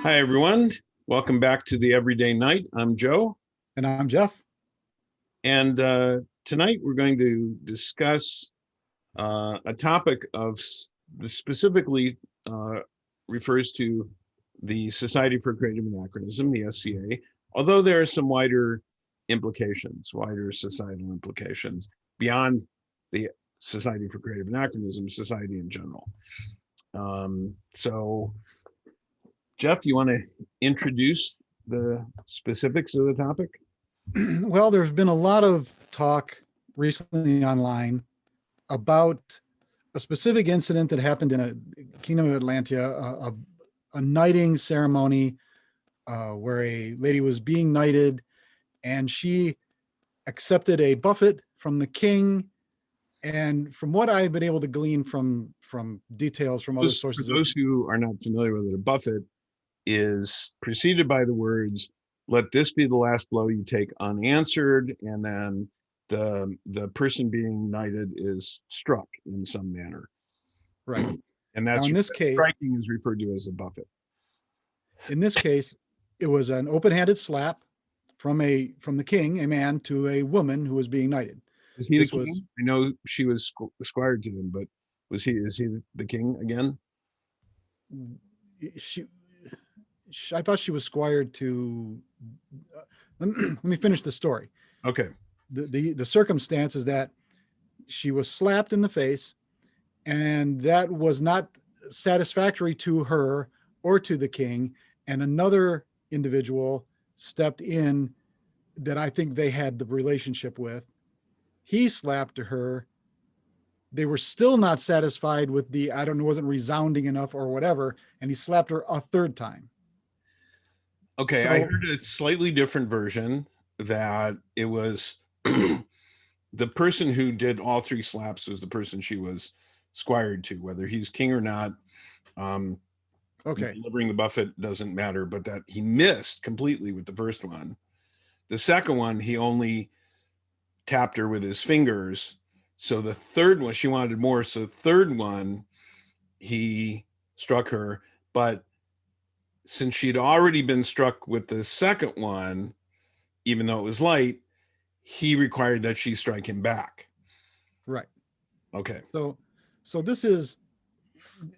Hi, everyone. Welcome back to the Everyday Night. I'm Joe. And I'm Jeff. And tonight we're going to discuss a topic of specifically refers to the Society for Creative Anachronism, the SCA, although there are some wider implications, wider societal implications beyond the Society for Creative Anachronism, society in general. So Jeff, you want to introduce the specifics of the topic? Well, there's been a lot of talk recently online about a specific incident that happened in a Kingdom of Atlantia, a knighting ceremony where a lady was being knighted and she accepted a buffet from the king. And from what I've been able to glean from details from other sources. For those who are not familiar with it, a buffet is preceded by the words, "Let this be the last blow you take unanswered," and then the person being knighted is struck in some manner. Right. And that's, now, in this case, striking is referred to as a buffet. In this case, it was an open-handed slap from the king, a man, to a woman who was being knighted. Was he the king? I know she was squired to him, but is he the king again? I thought she was squired to. Let me finish the story. Okay. The circumstance is that she was slapped in the face, and that was not satisfactory to her or to the king. And another individual stepped in that I think they had the relationship with. He slapped her. They were still not satisfied with I don't know, wasn't resounding enough or whatever. And he slapped her a third time. Okay, so I heard a slightly different version that it was the person who did all three slaps was the person she was squired to, whether he's king or not. Okay. Delivering the buffet doesn't matter, but that he missed completely with the first one. The second one, he only tapped her with his fingers. So the third one, she wanted more. So the third one, he struck her, but since she'd already been struck with the second one, even though it was light, he required that she strike him back. Right. Okay. So this is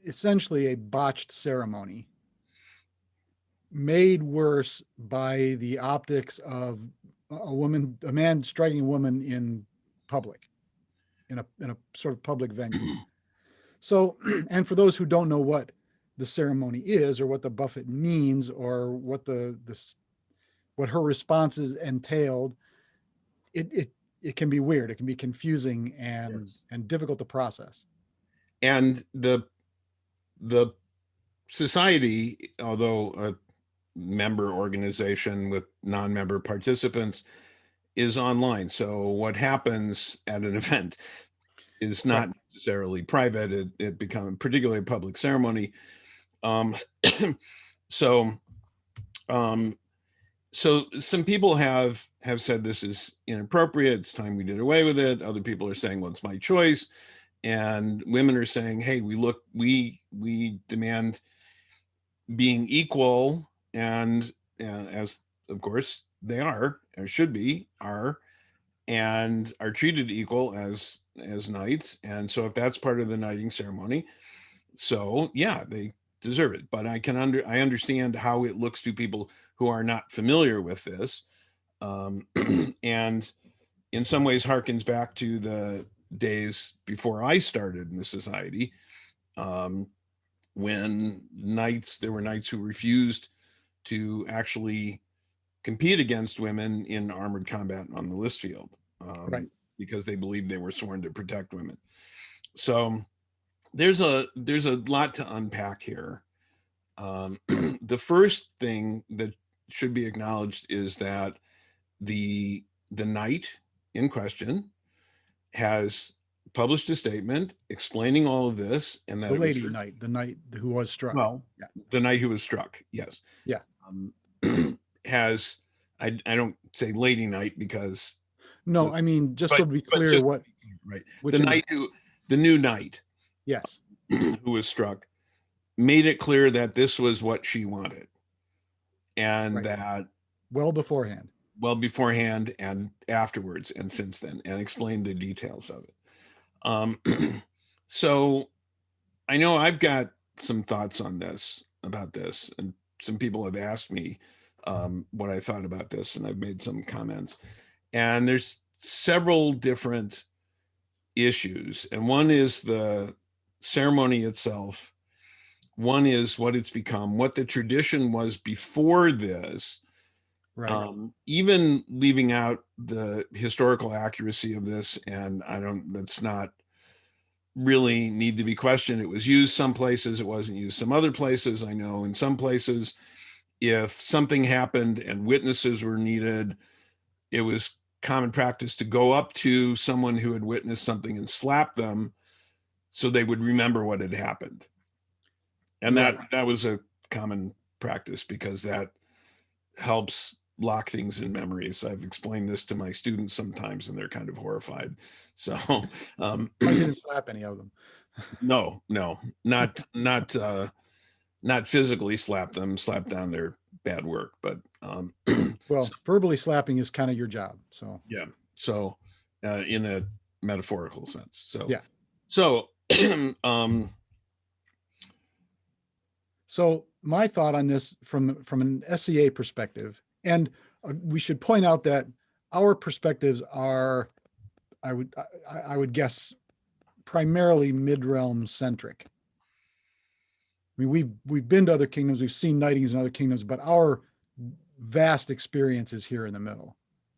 essentially a botched ceremony made worse by the optics of a man striking a woman in public, in a sort of public venue. So, and for those who don't know what the ceremony is, or what the buffet means, or what what her responses entailed, it can be weird. It can be confusing and difficult to process. And the society, although a member organization with non-member participants, is online. So what happens at an event is not necessarily private. It becomes particularly a public ceremony. So some people have said this is inappropriate. It's time we did away with it. Other people are saying, well, it's my choice. And women are saying, hey, we demand being equal, and as of course they are, or should be, and are treated equal as knights. And so if that's part of the knighting ceremony, so yeah, they deserve it. But I understand how it looks to people who are not familiar with this, and in some ways harkens back to the days before I started in the society, when there were knights who refused to actually compete against women in armored combat on the list field, because they believed they were sworn to protect women. So there's a lot to unpack here. The first thing that should be acknowledged is that the knight in question has published a statement explaining all of this, and that the knight who was struck. Well, yeah. The knight who was struck, yes. Yeah. Has, I don't say lady knight because. No, I mean, just so to be clear, right. The new knight. Yes. Who was struck, made it clear that this was what she wanted. and Right. that Well beforehand. well beforehand and afterwards and since then, and explained the details of it. So I know I've got some thoughts on this, about this, and some people have asked me what I thought about this, and I've made some comments. And there's several different issues, and one is the ceremony itself. One is what it's become, what the tradition was before this, Right. even leaving out the historical accuracy of this, and that's not really need to be questioned. It was used some places, it wasn't used some other places. I know in some places, if something happened and witnesses were needed, it was common practice to go up to someone who had witnessed something and slap them so they would remember what had happened. And Right. that was a common practice because that helps lock things in memories. I've explained this to my students sometimes and they're kind of horrified. So I didn't slap any of them. no, not physically slap them, slap down their bad work, but Well, verbally slapping is kind of your job. So yeah. So in a metaphorical sense. So yeah. So um So my thought on this from an SCA perspective, and we should point out that our perspectives are, I would guess, primarily mid-realm centric. I mean, we've been to other kingdoms, we've seen knightings in other kingdoms, but our vast experience is here in the middle.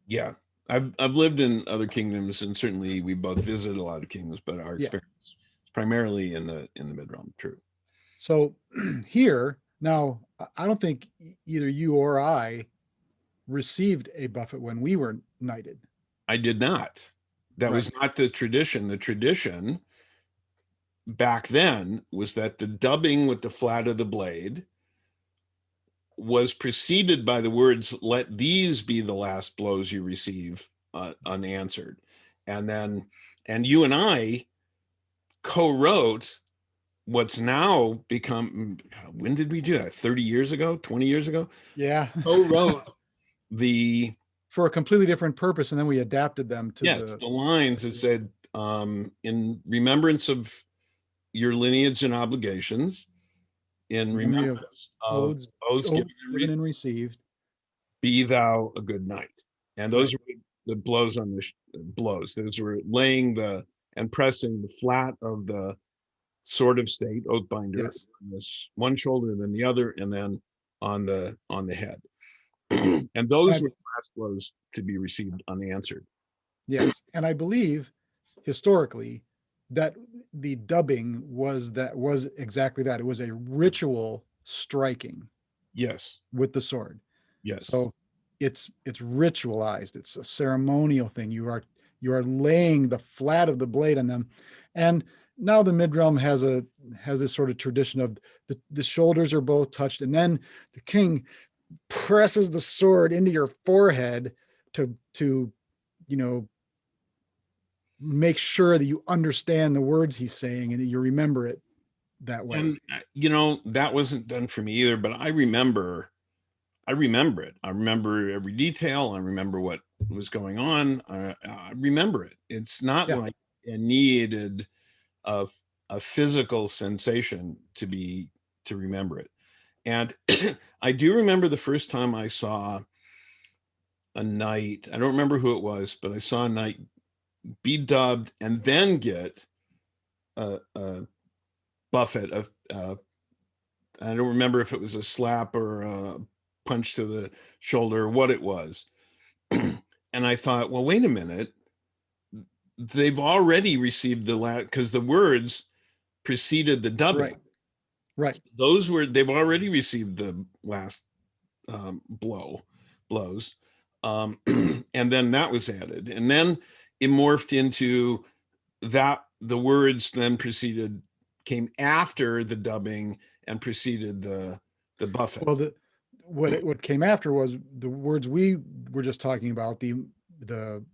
yeah. I've lived in other kingdoms, and certainly we both visited a lot of kingdoms, but our Yeah. experience is primarily in the mid-realm. True. So here now, I don't think either you or I received a buffet when we were knighted. I did not. That Right. was not the tradition. The tradition back then was that the dubbing with the flat of the blade was preceded by the words, "Let these be the last blows you receive unanswered." And then, and you and I co-wrote what's now become, when did we do that? 30 years ago, 20 years ago? Yeah. Co-wrote the, For a completely different purpose, and then we adapted them to the lines that said, in remembrance of your lineage and obligations, in memory of remembrance of oaths, oaths given given and received. be thou a good knight. And those Right. were the blows on the blows. Those were laying the and pressing the flat of the sword of state, oath binder, Yes. on this one shoulder, then the other, and then on the head. And those And were the last blows to be received unanswered. yes, and I believe historically that the dubbing was exactly that. It was a ritual striking Yes. with the sword. Yes. So it's ritualized. It's a ceremonial thing. You are laying the flat of the blade on them. And now the mid-realm has this sort of tradition of the shoulders are both touched, and then the king presses the sword into your forehead to you know make sure that you understand the words he's saying and that you remember it that way. And that wasn't done for me either, but I remember it. I remember every detail. I remember what was going on. I remember it. It's not Yeah. like it needed a, a physical sensation to remember it. And I do remember the first time I saw a knight. I don't remember who it was, but I saw a knight be dubbed and then get a buffet of. I don't remember if it was a slap or a punch to the shoulder or what it was. And I thought, well, wait a minute. They've already received the last, because the words preceded the dubbing. Right. They've already received the last blows. And then that was added. And then it morphed into that the words then came after the dubbing and preceded the buffet. Well, what came after was the words we were just talking about, the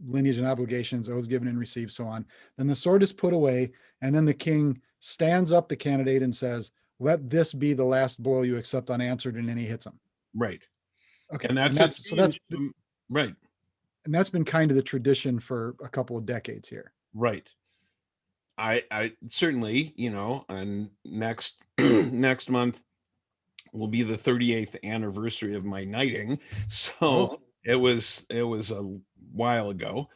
lineage and obligations, oaths given and received, so on. Then the sword is put away, and then the king stands up the candidate and says, "Let this be the last blow you accept unanswered," and then he hits him. Right. Okay. And that's right. And that's been kind of the tradition for a couple of decades here. Right. I certainly, and next next month will be the 38th anniversary of my knighting. So it was a while ago.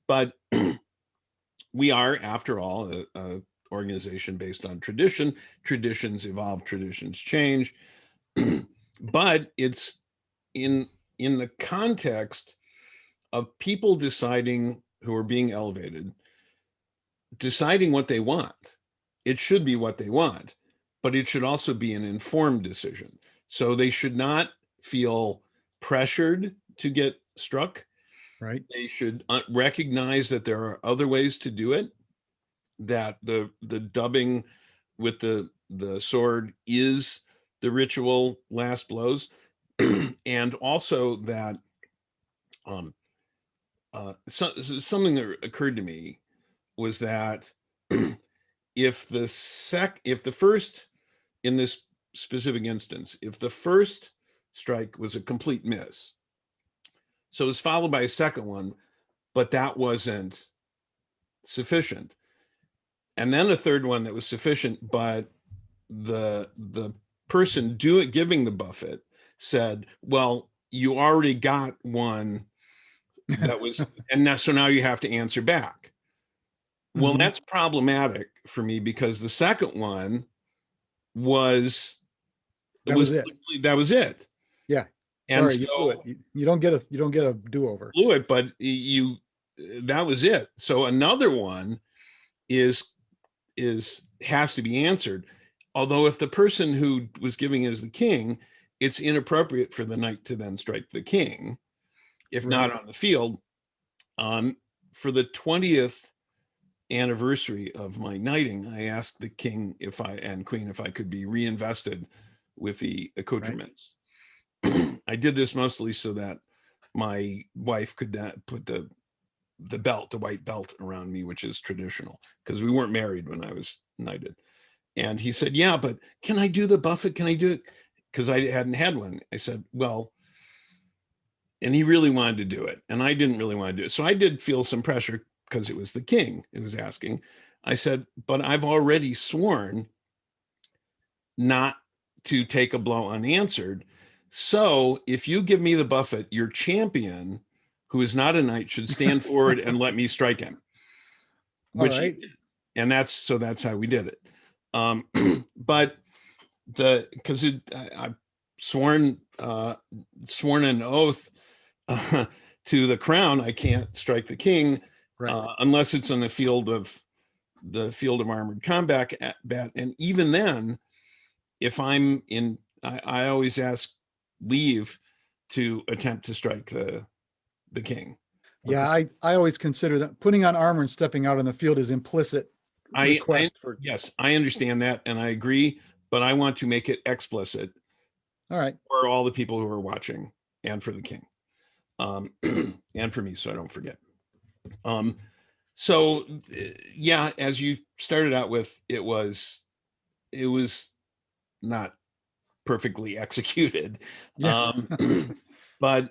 But we are, after all, a organization based on tradition. Traditions evolve, traditions change. But it's in the context of people deciding, who are being elevated, deciding what they want. It should be what they want, but it should also be an informed decision. So they should not feel pressured to get struck. Right. They should recognize that there are other ways to do it, that the dubbing with the sword is the ritual last blows, and also that something that occurred to me was that if the first, in this specific instance, if the first strike was a complete miss, so it was followed by a second one, but that wasn't sufficient, and then a third one that was sufficient, but the person giving the buffet said, well, you already got one that was, and so now you have to answer back. Well, that's problematic for me, because the second one was that was it. That was it. Yeah. And sorry, so you don't get a do-over. Blew it, but that was it. So another one has to be answered. Although if the person who was giving is the king, it's inappropriate for the knight to then strike the king, if not on the field. For the 20th anniversary of my knighting, I asked the king and queen if I could be reinvested with the accoutrements. Right. I did this mostly so that my wife could put the belt, the white belt, around me, which is traditional, because we weren't married when I was knighted. And he said, yeah, but can I do the buffet? Can I do it? Because I hadn't had one. I said, well, and he really wanted to do it, and I didn't really want to do it. So I did feel some pressure, because it was the king who was asking. I said, but I've already sworn not to take a blow unanswered. So if you give me the buffet, your champion, who is not a knight, should stand forward and let me strike him. Which, and that's how we did it. But because I've sworn an oath to the crown, I can't strike the king, unless it's in the field of armored combat. And even then, if I'm in, I always ask leave to attempt to strike the king. Yeah, I always consider that putting on armor and stepping out on the field is implicit request for. Yes, I understand that, and I agree, but I want to make it explicit. All right. For all the people who are watching, and for the king, and for me, so I don't forget. So yeah, as you started out with, it was not perfectly executed. Yeah. But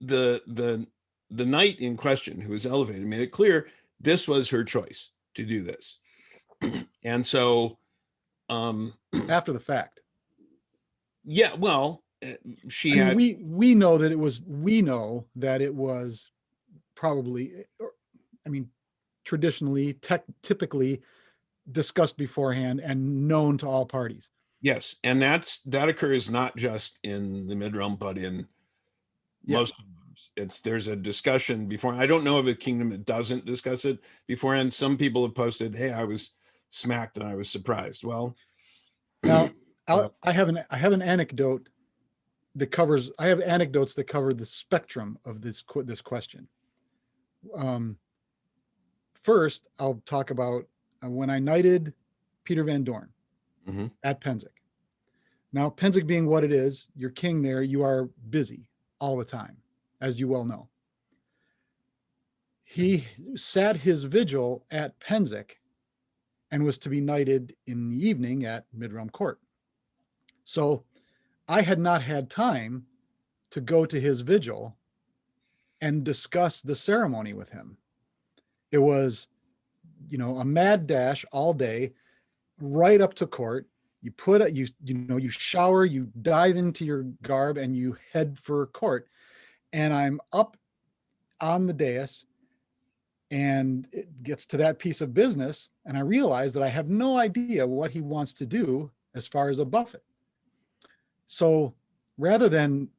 the knight in question, who was elevated, made it clear this was her choice to do this. And so after the fact. Yeah, well, we know that it was probably, traditionally, typically discussed beforehand and known to all parties. Yes, and that occurs not just in the mid-realm, but in most kingdoms. There's a discussion before. I don't know of a kingdom that doesn't discuss it beforehand. Some people have posted, "Hey, I was smacked and I was surprised." Well, now I have an anecdote that covers. I have anecdotes that cover the spectrum of this question. First, I'll talk about when I knighted Peter Van Dorn at Penzig. Now, Penzig being what it is, you're king there, you are busy all the time, as you well know. He sat his vigil at Penzig and was to be knighted in the evening at Mid-Realm Court. So I had not had time to go to his vigil and discuss the ceremony with him. It was, a mad dash all day, right up to court. You you shower, you dive into your garb, and you head for court. And I'm up on the dais, and it gets to that piece of business, and I realize that I have no idea what he wants to do as far as a buffet. So rather than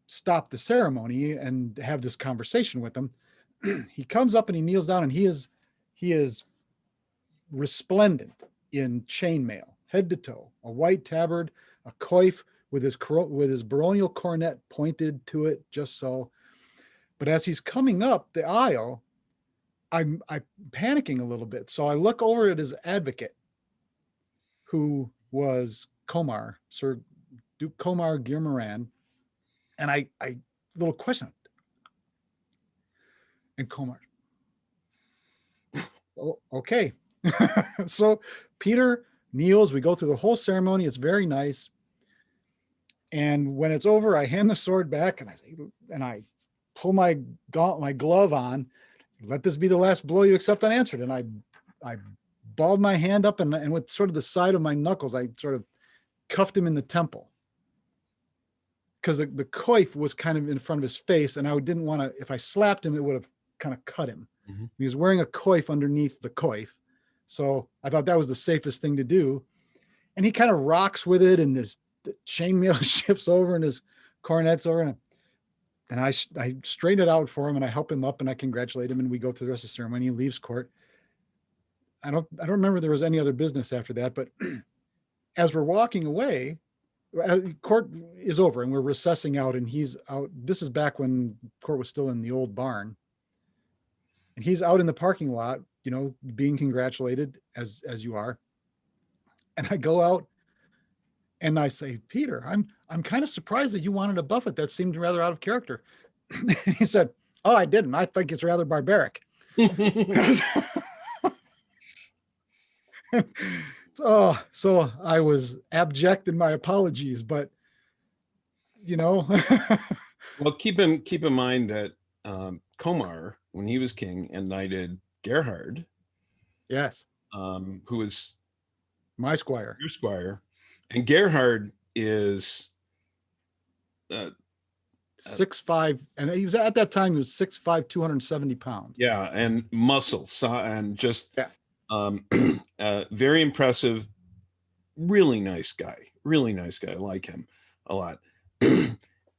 stop the ceremony and have this conversation with him, he comes up and he kneels down, and he is resplendent in chainmail, head to toe, a white tabard, a coif with his baronial cornet pointed to it, just so. But as he's coming up the aisle, I'm panicking a little bit. So I look over at his advocate, who was Comar, Sir Duke Comar Guilmoran, and I little question. And Comar, oh, okay. So Peter kneels. We go through the whole ceremony. It's very nice. And when it's over, I hand the sword back, and I pull my glove on. Let this be the last blow you accept unanswered. And I balled my hand up, and with sort of the side of my knuckles, I sort of cuffed him in the temple, because the coif was kind of in front of his face, and I didn't want to. If I slapped him, it would have kind of cut him. Mm-hmm. He was wearing a coif underneath the coif, so I thought that was the safest thing to do. And he kind of rocks with it, and the chainmail shifts over, and his cornet's over, and I straighten it out for him, and I help him up, and I congratulate him, and we go through the rest of the ceremony. He leaves court. I don't remember there was any other business after that, but as we're walking away, court is over and we're recessing out, and he's out. This is back when court was still in the old barn, and he's out in the parking lot, being congratulated as you are. And I go out and I say, Peter, I'm kind of surprised that you wanted a buffet. That seemed rather out of character. He said, oh, I didn't. I think it's rather barbaric. So I was abject in my apologies, but Well, keep in mind that Comar, when he was king and knighted Gerhard, yes, who was my squire, your squire, and Gerhard is 6'5", and he was at that time he was 6'5", 270 pounds. Yeah, and muscle, and just very impressive, really nice guy. I like him a lot.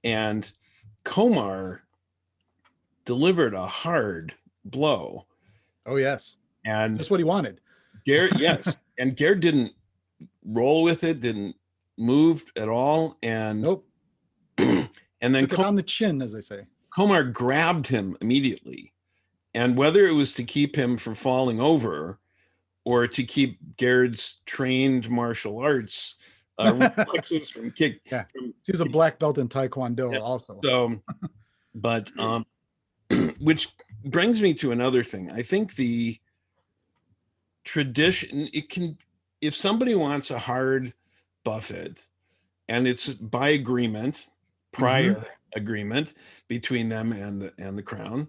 And Comar delivered a hard blow. Oh yes, and that's what he wanted. Yes, and Gare didn't roll with it, didn't move at all, and nope. And then took it on the chin, as they say. Comar grabbed him immediately, and whether it was to keep him from falling over or to keep Gaird's trained martial arts reflexes from kick. Yeah, he was a black belt in Taekwondo also. So, but which brings me to another thing. I think the tradition, if somebody wants a hard buffet, and it's by agreement, prior agreement between them and the crown,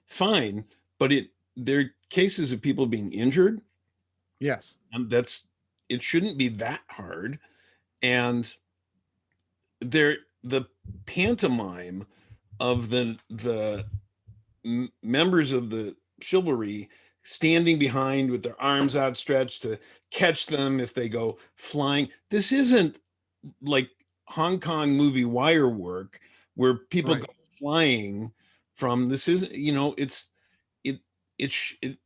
fine. But there are cases of people being injured. Yes. And it shouldn't be that hard. And the pantomime of the members of the chivalry standing behind with their arms outstretched to catch them if they go flying. This isn't like Hong Kong movie wire work where people go flying from. This isn't,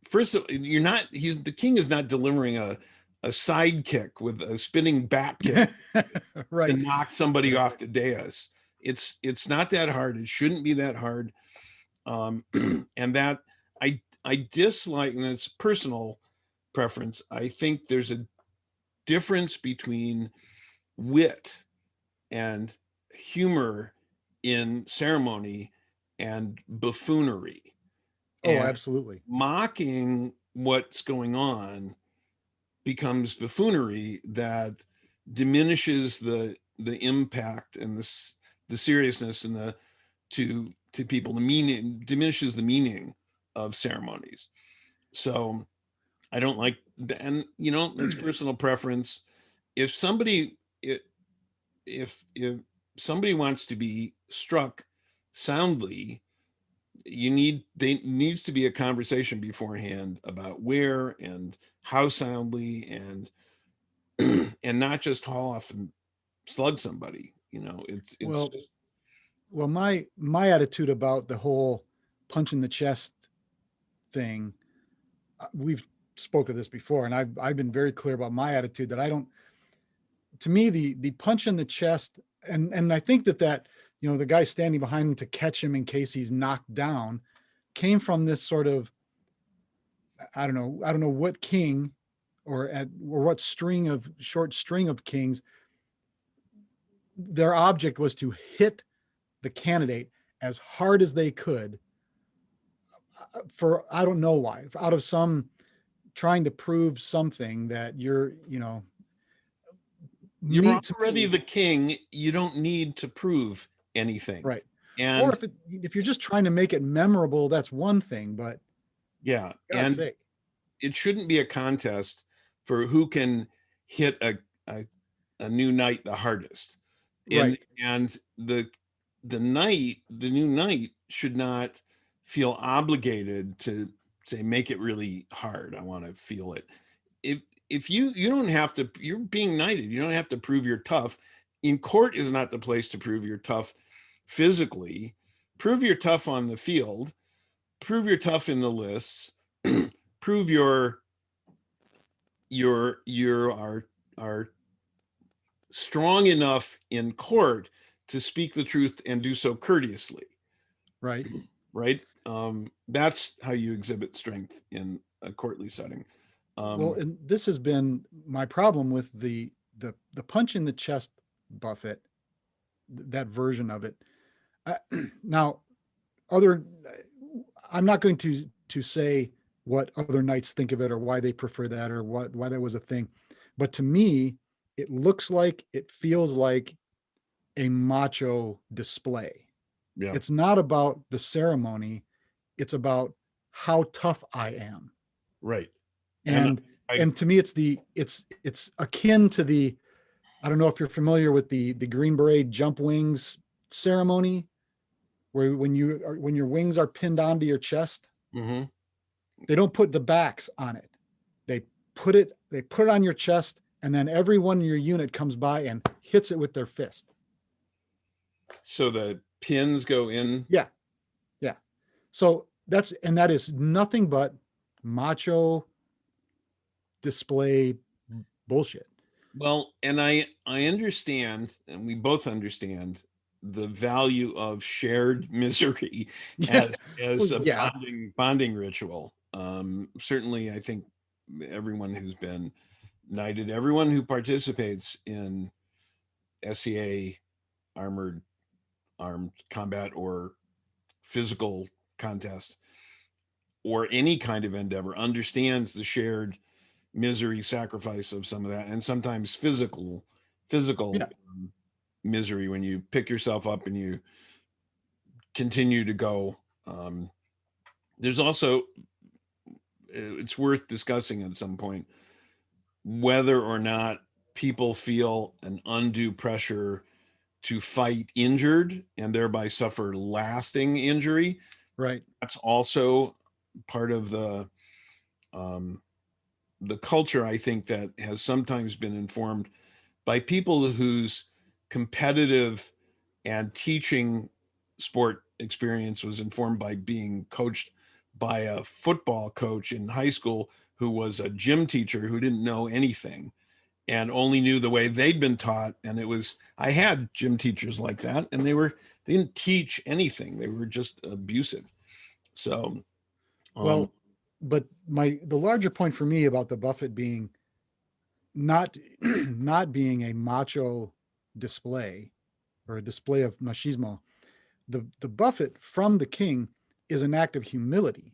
first of all, the king is not delivering a sidekick with a spinning back kick to knock somebody off the dais. It's not that hard. It shouldn't be that hard. And that I dislike, and it's personal preference. I think there's a difference between wit and humor in ceremony and buffoonery. Oh, absolutely. Mocking what's going on becomes buffoonery that diminishes the impact and the seriousness and the to people, the meaning diminishes the meaning of ceremonies. So I don't like, and that's personal preference. If somebody if somebody wants to be struck soundly, they needs to be a conversation beforehand about where and how soundly, and not just haul off and slug somebody. It's Well, my attitude about the whole punch in the chest thing, we've spoke of this before, and I've been very clear about my attitude that I don't. To me, the punch in the chest, and I think that the guy standing behind him to catch him in case he's knocked down, came from this sort of, I don't know what king or what short string of kings, their object was to hit the candidate as hard as they could, for I don't know why, out of some trying to prove something that you're you're me to already me, the king. You don't need to prove anything. right. Or And if you're just trying to make it memorable, that's one thing, but yeah, God's and sake. it shouldn't be a contest for who can hit a new knight the hardest. And Right. the new knight should not feel obligated to say, make it really hard. I want to feel it. If you don't have to, you're being knighted. You don't have to prove you're tough. In court is not the place to prove you're tough physically. Prove you're tough on the field. Prove you're tough in the lists. Prove you are strong enough in court to speak the truth and do so courteously. Right. Right. That's how you exhibit strength in a courtly setting. Well, and this has been my problem with the punch in the chest buffet, that version of it. Now, other, I'm not going to say what other knights think of it or why they prefer that or why that was a thing, but to me, it looks like, it feels like a macho display. Yeah. It's not about the ceremony, it's about how tough I am. Right. And And I and to me, it's akin to the, I don't know if you're familiar with the Green Beret jump wings ceremony, where when your wings are pinned onto your chest, mhm. they don't put the backs on it. They put it on your chest, and then everyone in your unit comes by and hits it with their fist. So the pins go in. Yeah. Yeah. So that is nothing but macho display bullshit. Well, and I understand, and we both understand the value of shared misery Yeah. as Well, a yeah. bonding ritual. Certainly, I think everyone who's been knighted, everyone who participates in SCA armored armed combat or physical contest or any kind of endeavor understands the shared misery, sacrifice of some of that, and sometimes physical Yeah. misery when you pick yourself up and you continue to go. There's also, it's worth discussing at some point whether or not people feel an undue pressure to fight injured and thereby suffer lasting injury. Right. That's also part of um, the culture, I think, that has sometimes been informed by people whose competitive and teaching sport experience was informed by being coached by a football coach in high school who was a gym teacher who didn't know anything and only knew the way they'd been taught. And I had gym teachers like that, and they didn't teach anything. They were just abusive. So, um, Well, but the larger point for me about the buffet being not not being a macho display or a display of machismo, the buffet from the king is an act of humility.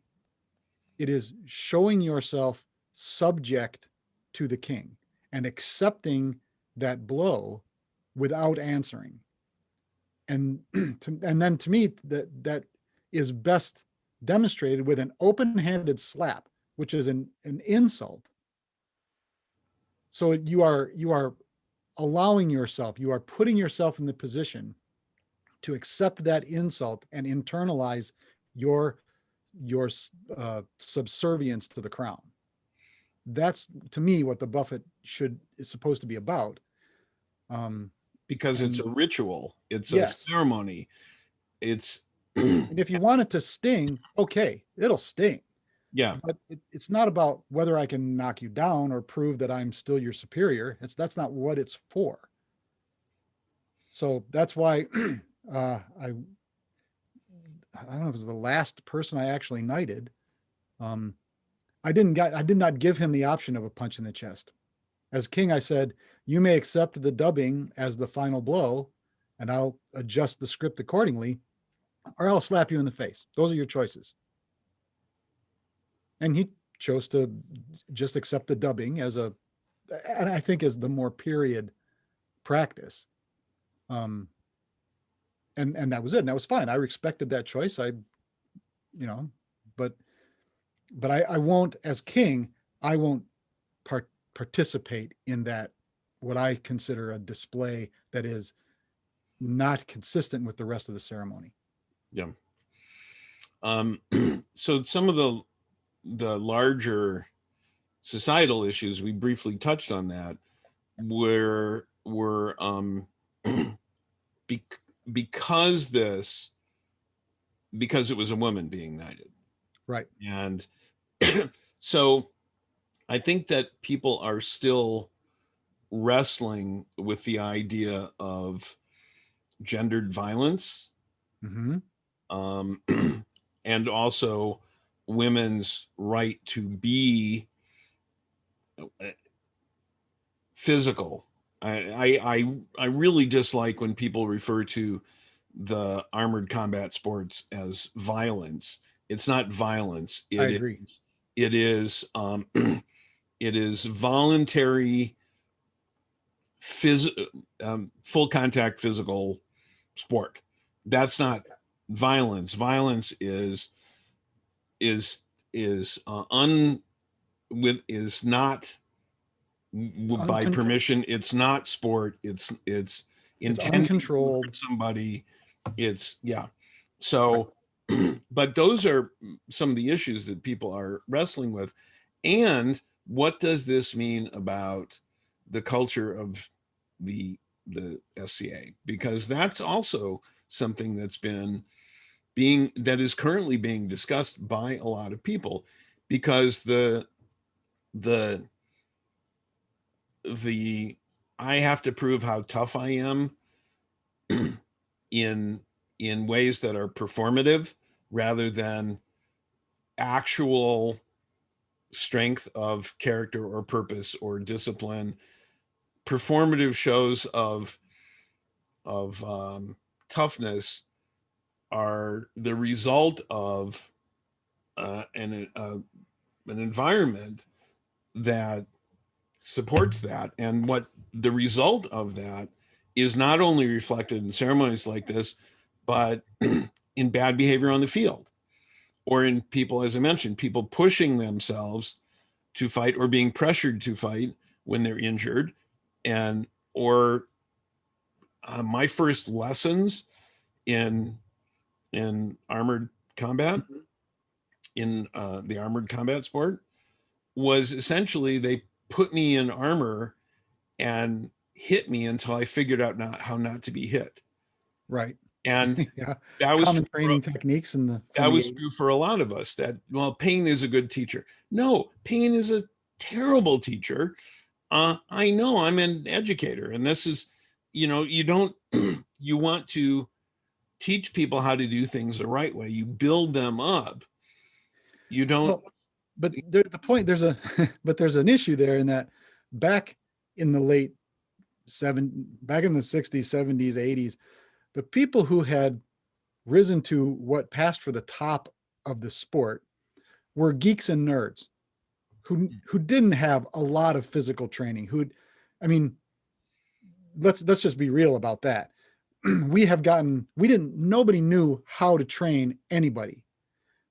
It is showing yourself subject to the king and accepting that blow without answering. And and then to me, that is best demonstrated with an open-handed slap, which is an insult. So you are allowing yourself, you are putting yourself in the position to accept that insult and internalize your your subservience to the crown. That's to me what the buffet is supposed to be about. Um, Because it's and a ritual, it's a yes, ceremony, it's and if you want it to sting, okay, it'll sting. yeah, But it's not about whether I can knock you down or prove that I'm still your superior. That's not what it's for. So that's why I don't know if it was the last person I actually knighted. Um, I did not give him the option of a punch in the chest. As king, I said, you may accept the dubbing as the final blow, and I'll adjust the script accordingly, or I'll slap you in the face. Those are your choices. And he chose to just accept the dubbing as a, and I think as the more period practice. Um, and that was it. And that was fine. I respected that choice. You know, but I won't, as king, I won't participate in that, what I consider a display that is not consistent with the rest of the ceremony. yeah. So some of the larger societal issues, we briefly touched on that, were be, because because it was a woman being knighted, Right. and so I think that people are still wrestling with the idea of gendered violence, Mm-hmm. um, and also women's right to be physical. I really dislike when people refer to the armored combat sports as violence. It's not violence. I agree. It is it is voluntary full contact physical sport. That's not violence. Violence is un with is not It's by permission. It's not sport. It's it's intending to hurt uncontrolled. somebody. It's yeah. So, but those are some of the issues that people are wrestling with. And what does this mean about the culture of the SCA? Because that's also something that is currently being discussed by a lot of people, because the the I have to prove how tough I am in ways that are performative rather than actual strength of character or purpose or discipline. Performative shows of toughness are the result of an environment that supports that, and what the result of that is not only reflected in ceremonies like this, but in bad behavior on the field, or in people, as I mentioned, people pushing themselves to fight or being pressured to fight when they're injured. And or my first lessons in armored combat, in the armored combat sport, was essentially they put me in armor and hit me until I figured out how not to be hit. Right. And Yeah. that was Common training techniques from that the was 80s. true for a lot of us, that, well, pain is a good teacher. No, pain is a terrible teacher. I know, I'm an educator, and this is, you don't, you want to teach people how to do things the right way. You build them up. You don't, Well, but the point there's a but there's an issue there in that back in the back in the 60s, 70s, 80s, the people who had risen to what passed for the top of the sport were geeks and nerds who didn't have a lot of physical training. I mean, let's just be real about that. Nobody knew how to train anybody.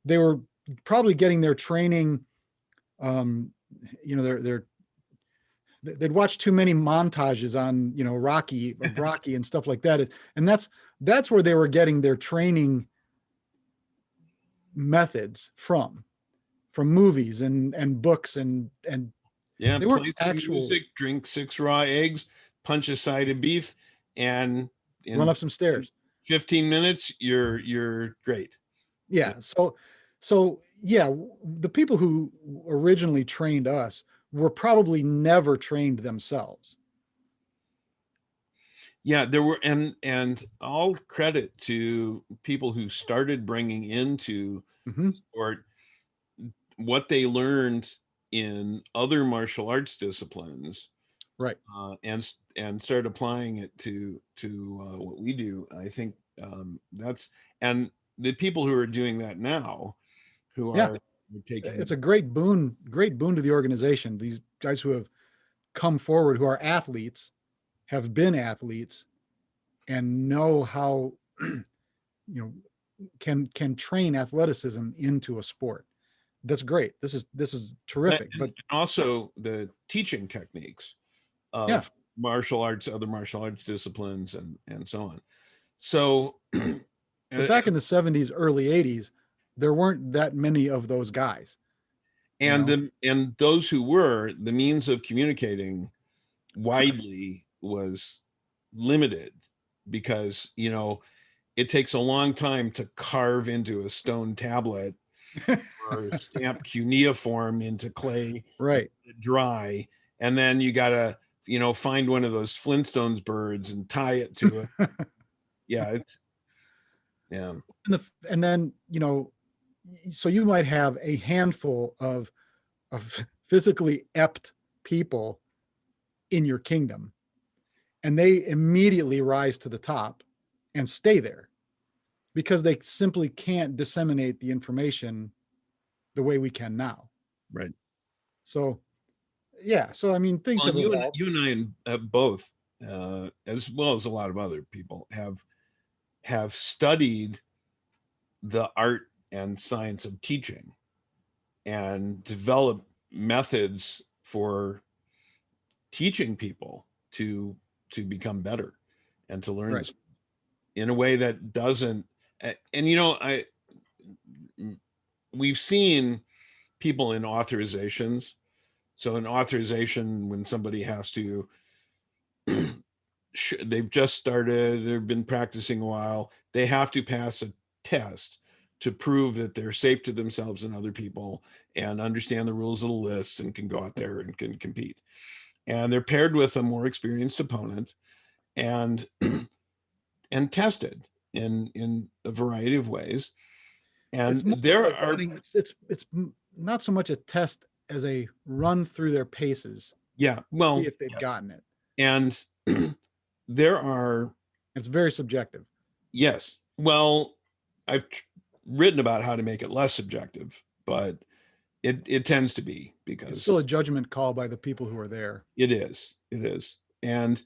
They were probably getting their training, they'd watch too many montages on, Rocky and stuff like that. And that's where they were getting their training methods from movies and books and Yeah, they weren't play some actual music, drink 6 raw eggs, punch a side of beef, and run in up some stairs. 15 minutes, you're great. Yeah. So yeah, the people who originally trained us were probably never trained themselves. Yeah, there were, and all credit to people who started bringing into Mm-hmm. sport what they learned in other martial arts disciplines, Right. and start applying it to what we do. I think that's, and the people who are doing that now, who Yeah. are taking, It's a great boon to the organization. These guys who have come forward, who are athletes, have been athletes, and know how can train athleticism into a sport. That's great. This is terrific. and But also the teaching techniques yeah, of martial arts, other martial arts disciplines, and so on. So but back in the 70s, early 80s, there weren't that many of those guys. and those who were, the means of communicating widely was limited, because it takes a long time to carve into a stone tablet or stamp cuneiform into clay, Right. dry, and then you gotta find one of those Flintstones birds and tie it to it. Yeah, it's yeah. And then so you might have a handful of physically ept people in your kingdom, and they immediately rise to the top and stay there because they simply can't disseminate the information the way we can now. Right. So yeah, so I mean, things Well, have and evolved. you and I both, as well as a lot of other people, have studied the art and science of teaching and developed methods for teaching people to become better and to learn Right. this in a way that doesn't, and I we've seen people in authorizations. So an authorization, when somebody has to they've just started, they've been practicing a while, they have to pass a test to prove that they're safe to themselves and other people and understand the rules of the lists and can go out there and can compete. And they're paired with a more experienced opponent and and tested in a variety of ways. And It's more there like are, it's not so much a test as a run through their paces, yeah, see well, if they've yes. gotten it. And there are, It's very subjective. yes, well, I've written about how to make it less subjective, but it tends to be, It's still a because judgment call by the people who are there. it is. And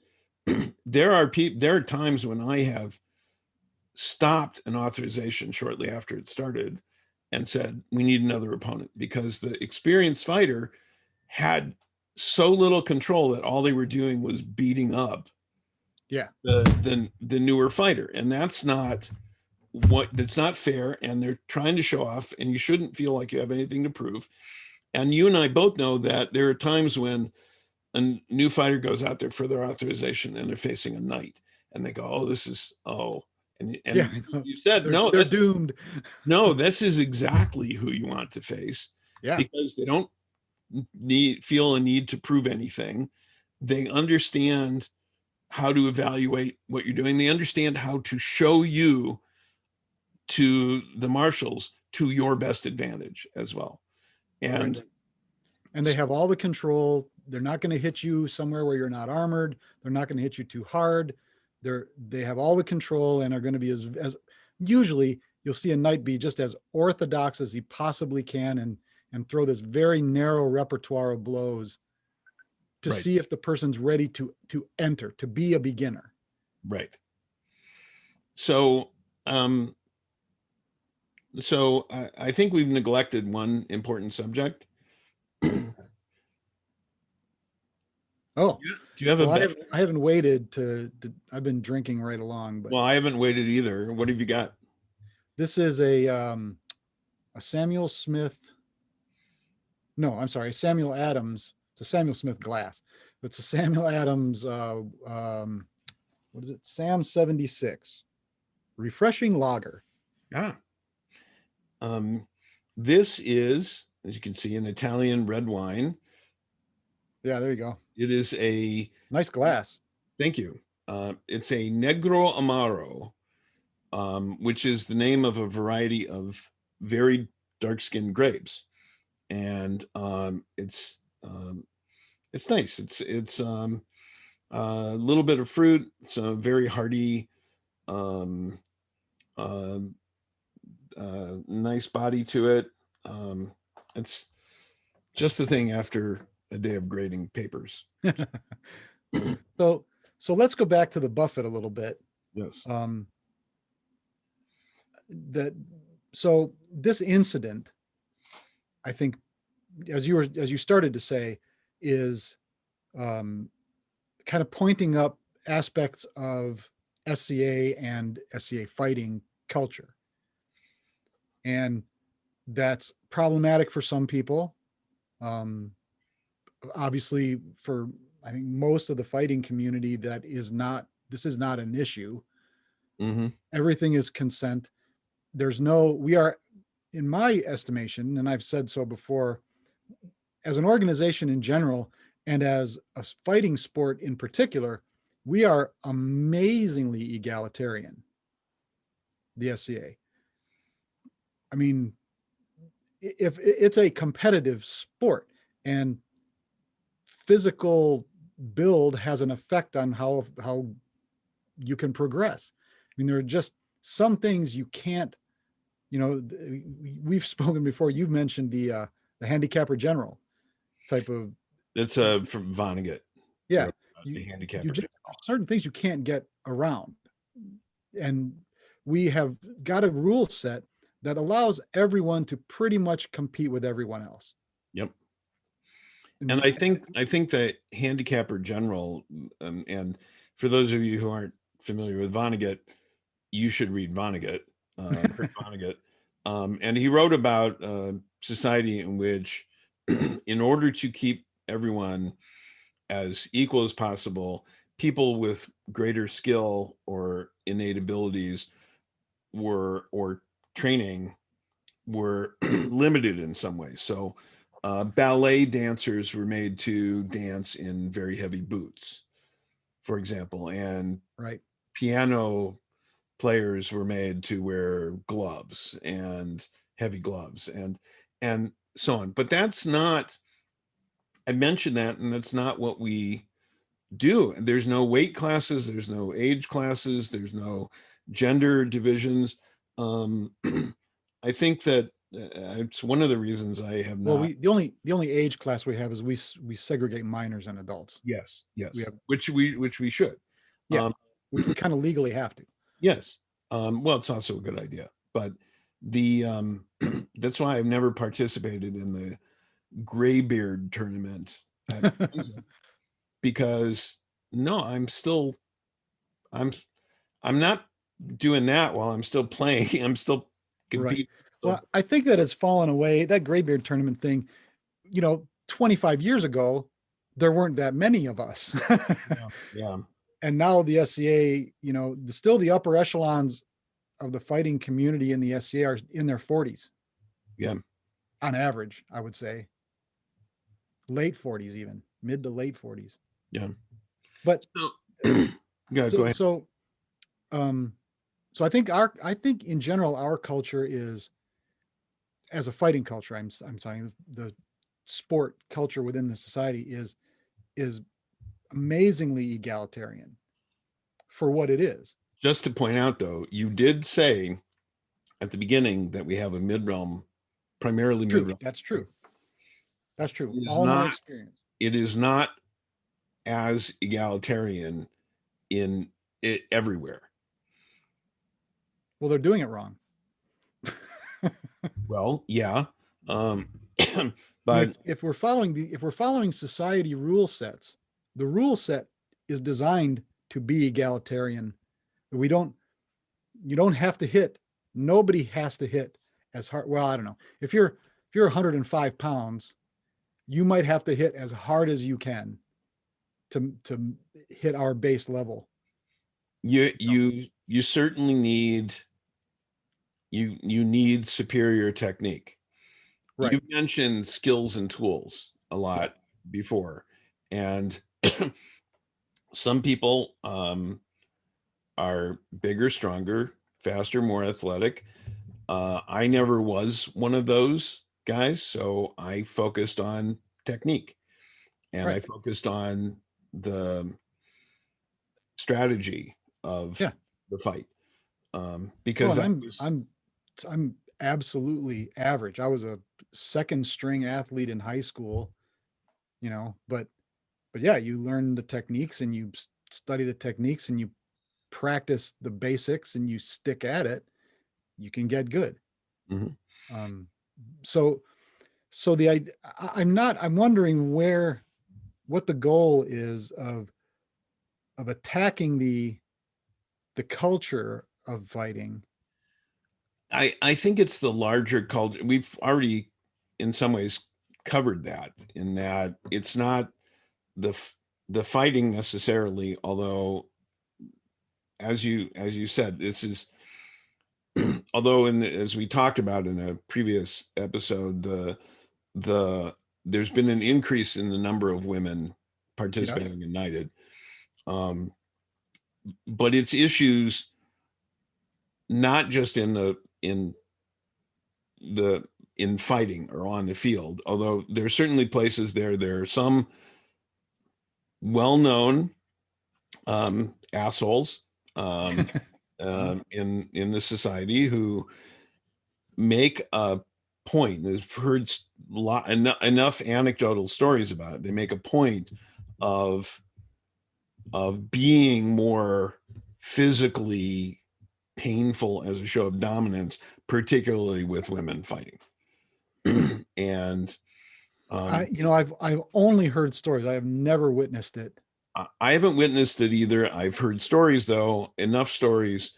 there are times when I have stopped an authorization shortly after it started and said, we need another opponent, because the experienced fighter had so little control that all they were doing was beating up Yeah. the newer fighter. And that's not fair. And they're trying to show off, and you shouldn't feel like you have anything to prove. And you and I both know that there are times when a new fighter goes out there for their authorization and they're facing a knight, and they go, oh, this is, oh, Yeah. and you said, They're doomed. no, this is exactly who you want to face, Yeah. because they don't feel a need to prove anything. They understand how to evaluate what you're doing. They understand how to show you to the marshals to your best advantage as well. And Right. And they have all the control. They're not going to hit you somewhere where you're not armored. They're not going to hit you too hard. They have all the control and are going to be as usually you'll see a knight be just as orthodox as he possibly can and throw this very narrow repertoire of blows to Right. see if the person's ready to enter, to be a beginner. Right. So, I think we've neglected one important subject. Oh, Do you have well, a bet? I haven't waited to, I've been drinking right along, but Well, I haven't waited either. What have you got? this is a Samuel Smith. No, I'm sorry, Samuel Adams. It's a Samuel Smith glass. It's a Samuel Adams. What is it? Sam 76, refreshing lager. Ah, this is, as you can see, an Italian red wine. Yeah, there you go. It is a, Nice glass. thank you. It's a Negro Amaro, which is the name of a variety of very dark-skinned grapes, and it's nice. It's a little bit of fruit. It's a very hearty, um, uh, nice body to it. It's just the thing after a day of grading papers. So let's go back to the Buffett a little bit. Yes. That so this incident, I think, as you started to say, is kind of pointing up aspects of SCA and SCA fighting culture, and that's problematic for some people. Obviously, for I think most of the fighting community, this is not an issue. Mm-hmm. Everything is consent. We are, in my estimation, and I've said so before, as an organization in general, and as a fighting sport in particular, we are amazingly egalitarian, the SCA. I mean, if it's a competitive sport, and physical build has an effect on how you can progress. I mean, there are just some things you can't, we've spoken before. You've mentioned the handicapper general type of. It's from Vonnegut. Yeah, The handicapper. certain things you can't get around, and we have got a rule set that allows everyone to pretty much compete with everyone else. Yep. And I think that handicapper general, and for those of you who aren't familiar with Vonnegut, you should read Vonnegut. Vonnegut. And he wrote about society in which, in order to keep everyone as equal as possible, people with greater skill or innate abilities or training were limited in some ways. So ballet dancers were made to dance in very heavy boots, for example, and right. piano players were made to wear gloves and heavy gloves and so on. But that's not, I mentioned that, and that's not what we do. There's no weight classes, there's no age classes, there's no gender divisions. I think that it's one of the reasons I have not. Well, the only age class we have is we segregate minors and adults. Yes, We have, which we should. Yeah, which we kind of legally have to. Yes. Well, it's also a good idea, but the that's why I've never participated in the graybeard tournament at because no, I'm not doing that while I'm still playing. I'm still competing. Right. Well, I think that has fallen away. That graybeard tournament thing, 25 years ago, there weren't that many of us. Yeah. And now the SCA, still the upper echelons of the fighting community in the SCA are in their 40s. Yeah. On average, I would say. Late 40s, even mid to late 40s. Yeah. But go ahead. So I think in general our culture is, as a fighting culture, I'm saying the sport culture within the society is amazingly egalitarian for what it is. Just to point out, though, you did say at the beginning that we have a mid-realm, primarily mid-realm. That's true. That's true. It is All not, my experience. It is not as egalitarian in it everywhere. Well, they're doing it wrong. Well, yeah. Um, I mean, but if we're following society rule sets, the rule set is designed to be egalitarian. We don't you don't have to hit. Nobody has to hit as hard. Well, I don't know. If you're 105 pounds, you might have to hit as hard as you can to hit our base level. you certainly need you need superior technique. Right. You mentioned skills and tools a Yeah. lot before, and some people are bigger, stronger, faster, more athletic. I never was one of those guys, so I focused on technique and I Right. focused on the strategy of Yeah. the fight, Well, because and that I'm was I'm I'm absolutely average. I was a second string athlete in high school, but yeah, you learn the techniques and you study the techniques and you practice the basics and you stick at it, you can get good. Mhm. Um, so so I'm wondering what the goal is of attacking the culture of fighting. I think it's the larger culture. We've already, in some ways, covered that. In that it's not the the fighting necessarily, although as you said, this is although as we talked about in a previous episode, the there's been an increase in the number of women Yeah. participating in Knighted, um, but it's issues not just the in fighting or on the field, although there's certainly places there are some well-known assholes in the society who make a point. I've heard enough anecdotal stories about it. They make a point of being more physically painful as a show of dominance, particularly with women fighting. And I um, you know I've only heard stories. I have never witnessed it. I haven't witnessed it either. I've heard stories, though, enough stories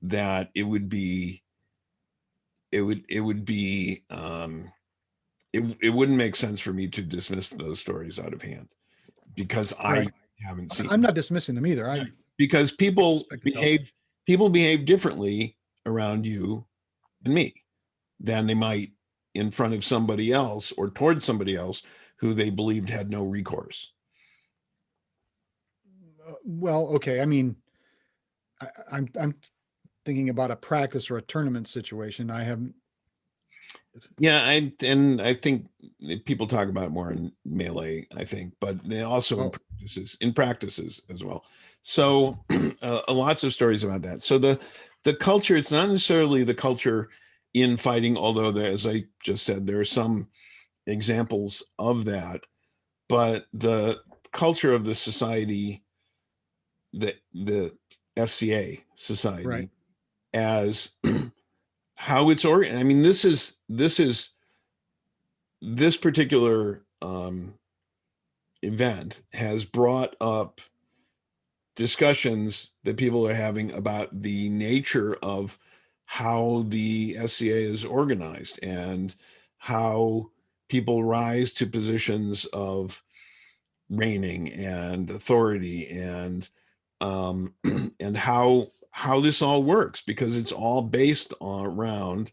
that it would be it wouldn't make sense for me to dismiss those stories out of hand because I Right. haven't seen I'm them. not dismissing them either. Because I suspect it's out there. people behave differently around you and me than they might in front of somebody else or towards somebody else who they believed had no recourse. Well, okay. I mean, I'm thinking about a practice or a tournament situation. I haven't. Yeah, I think people talk about it more in melee, I think, but they also Oh, in practices as well. So lots of stories about that. So the culture, it's not necessarily the culture in fighting, although there, as I just said, there are some examples of that, but the culture of the society, the SCA right. society, as how it's organized. I mean, this particular event has brought up discussions that people are having about the nature of how the SCA is organized and how people rise to positions of reigning and authority and um, and how this all works because it's all based on around.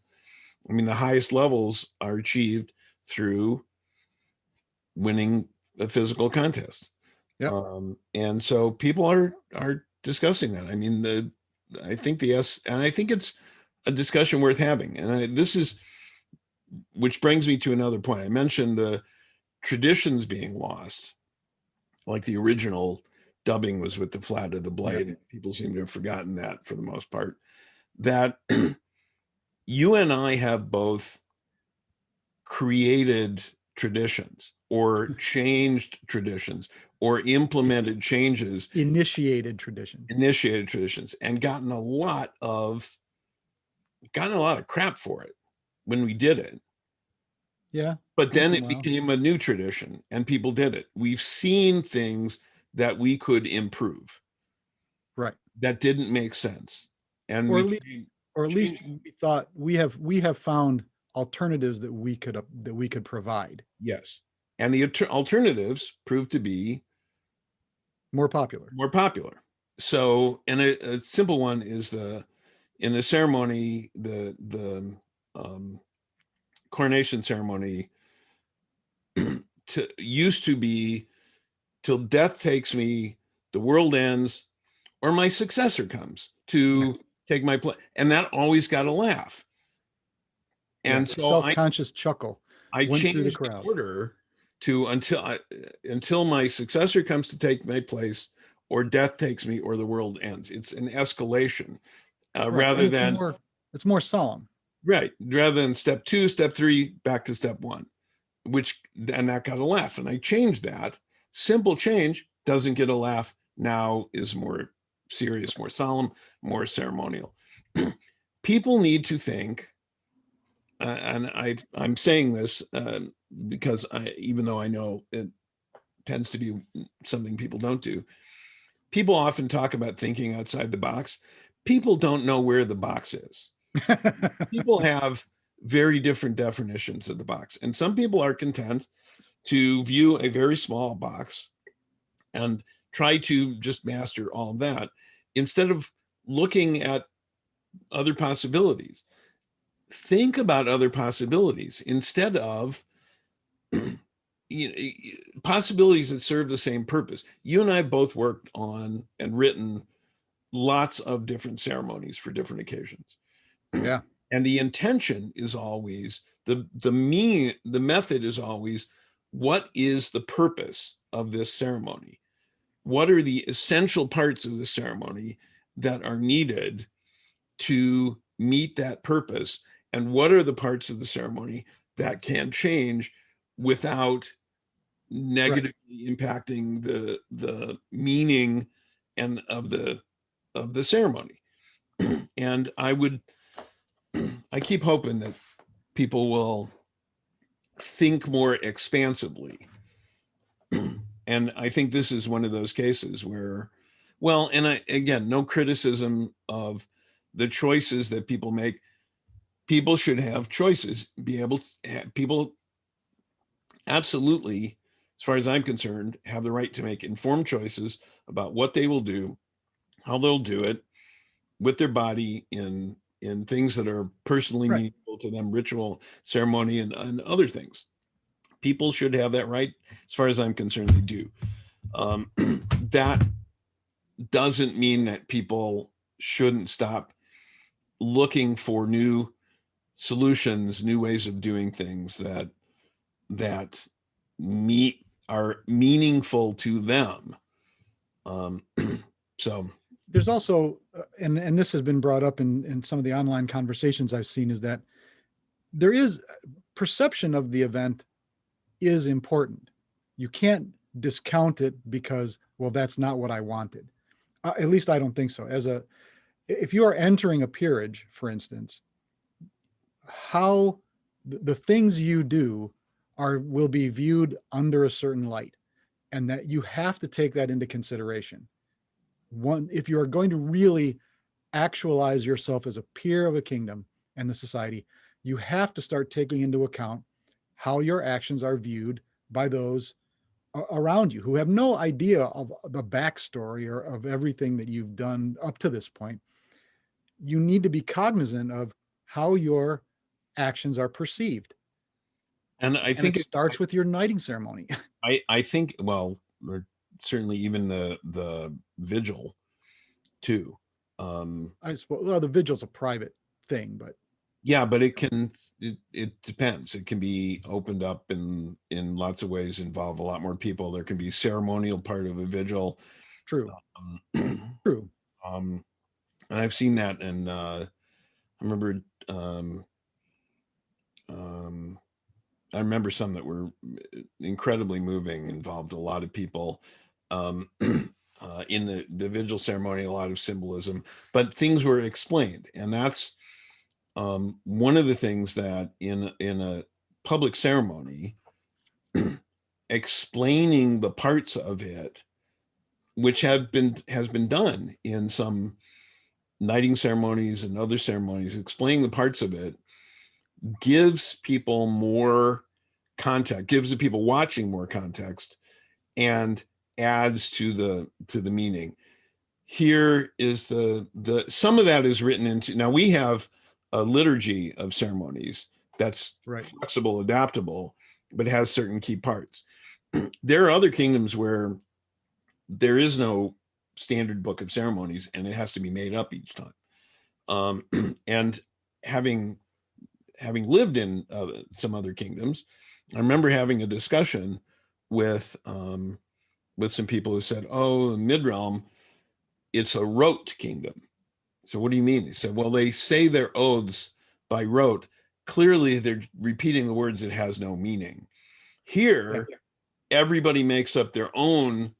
I mean, the highest levels are achieved through winning a physical contest. Yep. And so people are discussing that. I mean, I think and I think it's a discussion worth having. And this is which brings me to another point. I mentioned the traditions being lost, like the original dubbing was with the flat of the Yep. blade. People seem to have forgotten that for the most part. That you and I have both created traditions or changed traditions or implemented changes, initiated traditions, and gotten a lot of crap for it when we did it. Yeah. But then it became a new tradition and people did it. We've seen things that we could improve. Right. That didn't make sense. And or at least we thought we have found alternatives that we could provide. Yes. And the alternatives proved to be more popular. So, and a simple one is in the ceremony, the coronation ceremony used to be till death takes me, the world ends, or my successor comes to take my place. And that always got a laugh. And so self-conscious chuckle I went changed through the crowd. order to until my successor comes to take my place, or death takes me, or the world ends. It's an escalation, rather than it's more solemn. Right, rather than step 2, step 3, back to step 1, and that got a laugh. And I changed that. Simple change doesn't get a laugh. Now is more serious, more solemn, more ceremonial. People need to think, and I'm saying this because even though I know it tends to be something people don't do, people often talk about thinking outside the box. People don't know where the box is. People have very different definitions of the box, and some people are content to view a very small box and try to just master all of that instead of looking at other possibilities. Think about other possibilities instead of possibilities that serve the same purpose. You and I both worked on and written lots of different ceremonies for different occasions. Yeah. And the intention is always the method is always, what is the purpose of this ceremony? What are the essential parts of the ceremony that are needed to meet that purpose? And what are the parts of the ceremony that can change without negatively impacting the meaning and of the ceremony? And I keep hoping that people will think more expansively. And I think this is one of those cases where, well, and again, no criticism of the choices that people make. People should have choices, be able to have, people absolutely, as far as I'm concerned, have the right to make informed choices about what they will do, how they'll do it with their body in things that are personally meaningful to them, ritual, ceremony, and other things. People should have that right. As far as I'm concerned, they do. That doesn't mean that people shouldn't stop looking for new solutions, new ways of doing things that are meaningful to them. So there's also, and this has been brought up in some of the online conversations I've seen, is that there is perception of the event is important. You can't discount it because, well, that's not what I wanted. At least I don't think so. If you are entering a peerage, for instance, how the things you do will be viewed under a certain light, and that you have to take that into consideration. If you are going to really actualize yourself as a peer of a kingdom and the society, you have to start taking into account how your actions are viewed by those around you who have no idea of the backstory or of everything that you've done up to this point. You need to be cognizant of how your actions are perceived. And I think it starts with your knighting ceremony. I think, well, certainly even the vigil too. I suppose, well, the vigil's a private thing, but yeah, but it depends. It can be opened up in lots of ways, involve a lot more people. There can be ceremonial part of a vigil. True. True. And I've seen that, and I remember I remember some that were incredibly moving, involved a lot of people. In the vigil ceremony, a lot of symbolism, but things were explained. And that's one of the things that in a public ceremony, explaining the parts of it, which has been done in some knighting ceremonies and other ceremonies, explaining the parts of it gives people more context, gives the people watching more context, and adds to the meaning. Here is the some of that is written into, now we have a liturgy of ceremonies that's Right. flexible, adaptable, but has certain key parts. There are other kingdoms where there is no standard book of ceremonies and it has to be made up each time. And having lived in some other kingdoms, I remember having a discussion with some people who said, "Oh, the Mid-Realm, it's a rote kingdom." So what do you mean? They said, "Well, they say their oaths by rote. Clearly, they're repeating the words. It has no meaning." Here, everybody makes up their own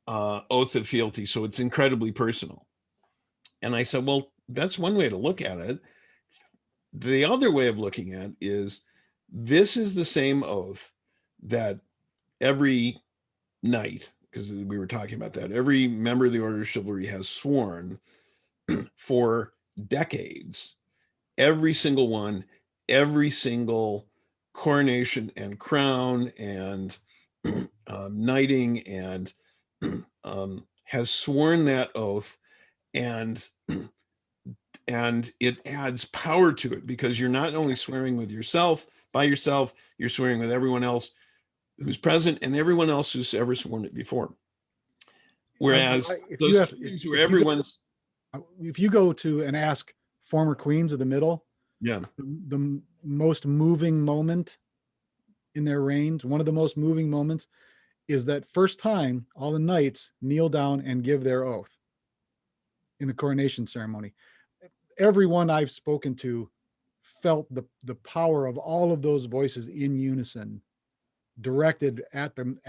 oath of fealty, so it's incredibly personal. And I said, "Well, that's one way to look at it. The other way of looking at it is this is the same oath that every knight, because we were talking about that, every member of the Order of Chivalry has sworn for decades. Every single one, every single coronation and crown and knighting and has sworn that oath, and it adds power to it because you're not only swearing with yourself, by yourself, you're swearing with everyone else who's present and everyone else who's ever sworn it before. Whereas those kings where everyone's, if you go to and ask former queens of the middle, yeah, the most moving moment in their reigns, one of the most moving moments, is that first time all the knights kneel down and give their oath in the coronation ceremony. Everyone I've spoken to felt the power of all of those voices in unison, directed at them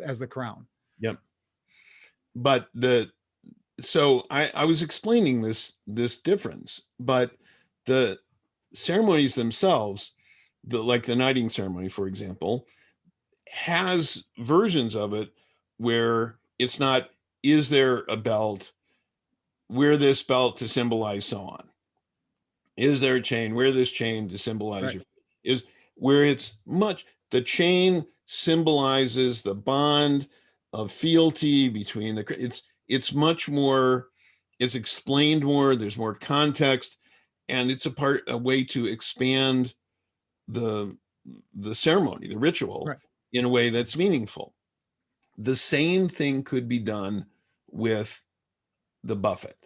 as the crown. Yep. But so I was explaining this difference, but the ceremonies themselves, like the knighting ceremony, for example, has versions of it where it's not, is there a belt, wear this belt to symbolize so on. Is there a chain, wear this chain to symbolize your, is where it's much, the chain symbolizes the bond of fealty between it's much more, it's explained more, there's more context, and it's a way to expand the ceremony, the ritual, in a way that's meaningful. The same thing could be done with the buffet.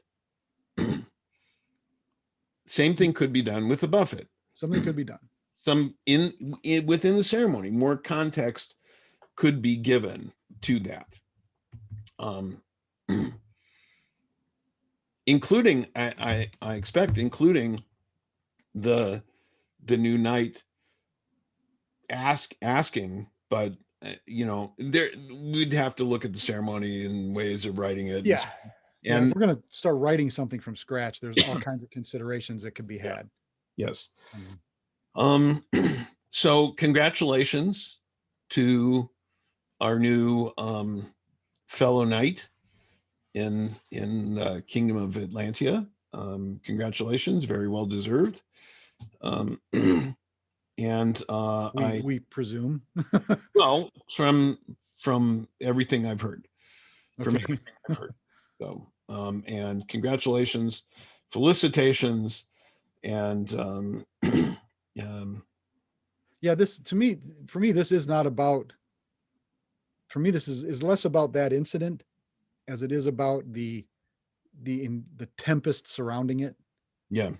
Same thing could be done with the buffet. Something could be done. Some within the ceremony, more context could be given to that. Including, I expect, including the new knight asking, but there we'd have to look at the ceremony and ways of writing it. Yeah. And if we're going to start writing something from scratch, there's all kinds of considerations that could be had. Yes. So congratulations to our new fellow knight in the Kingdom of Atlantia. Congratulations, very well deserved. And we presume. Well, from everything I've heard. Okay. So and congratulations, felicitations, and yeah, this, for me, this is not about, this is less about that incident as it is about the tempest surrounding it. Yeah.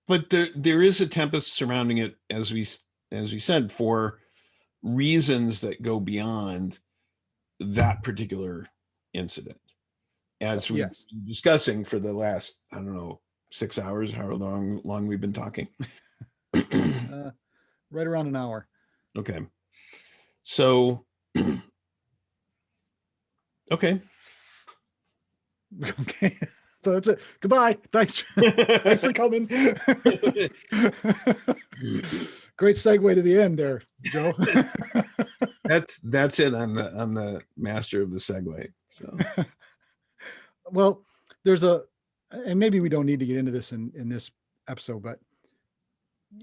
But there is a tempest surrounding it, as we said, for reasons that go beyond that particular incident, as we've been discussing for the last, I don't know, 6 hours, how long we've been talking. Right around an hour. Okay. So, okay. Okay. So that's it. Goodbye. Thanks. Thanks for coming. Great segue to the end there, Joe. That's it. I'm the master of the segue. So Well, and maybe we don't need to get into this in this episode, but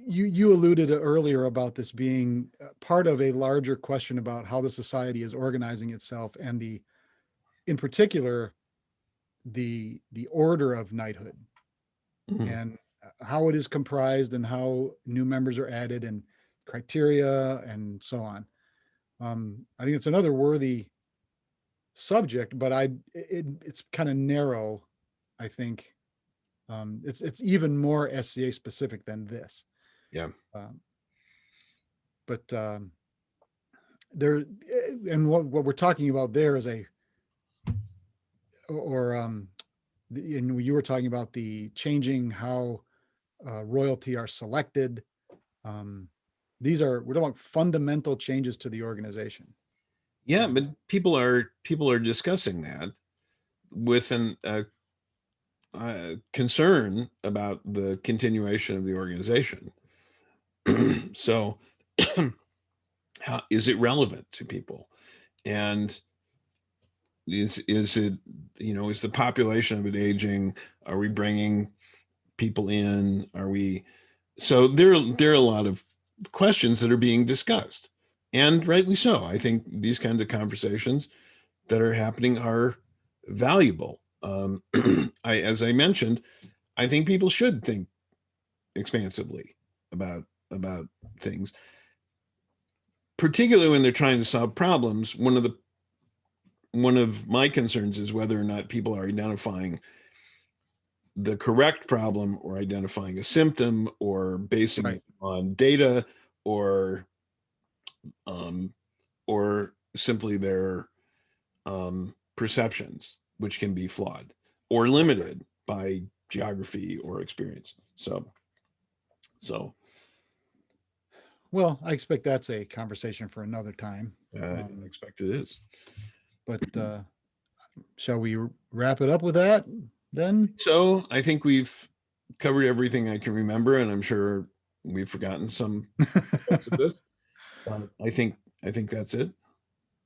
you alluded earlier about this being part of a larger question about how the society is organizing itself, and in particular, the order of knighthood, and how it is comprised, and how new members are added, and criteria, and so on. I think it's another worthy subject, but it's kind of narrow. I think it's even more SCA specific than this. yeah. But there, and what we're talking about there is and you were talking about the changing how royalty are selected. We're talking about fundamental changes to the organization. Yeah, but people are discussing that with an concern about the continuation of the organization. So, how is it relevant to people? And is it, is the population of it aging? Are we bringing people in? So there are a lot of questions that are being discussed, and rightly so. I think these kinds of conversations that are happening are valuable. As I mentioned, I think people should think expansively about things, particularly when they're trying to solve problems. One of my concerns is whether or not people are identifying the correct problem, or identifying a symptom, or basing it on data, or simply their perceptions, which can be flawed or limited by geography or experience. So Well, I expect that's a conversation for another time. I expect it is. But shall we wrap it up with that then? So I think we've covered everything I can remember, and I'm sure we've forgotten some parts of this. But I think that's it.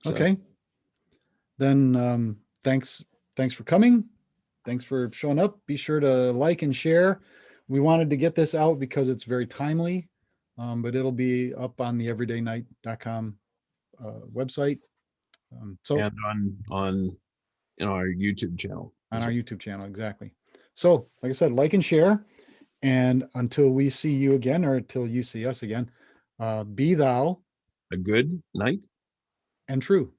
So. Okay. Then thanks for coming. Thanks for showing up. Be sure to like and share. We wanted to get this out because it's very timely, but it'll be up on the everydaynight.com website. And on our YouTube channel. On our YouTube channel, exactly. So, like I said, like and share. And until we see you again, or until you see us again, be thou a good night and true.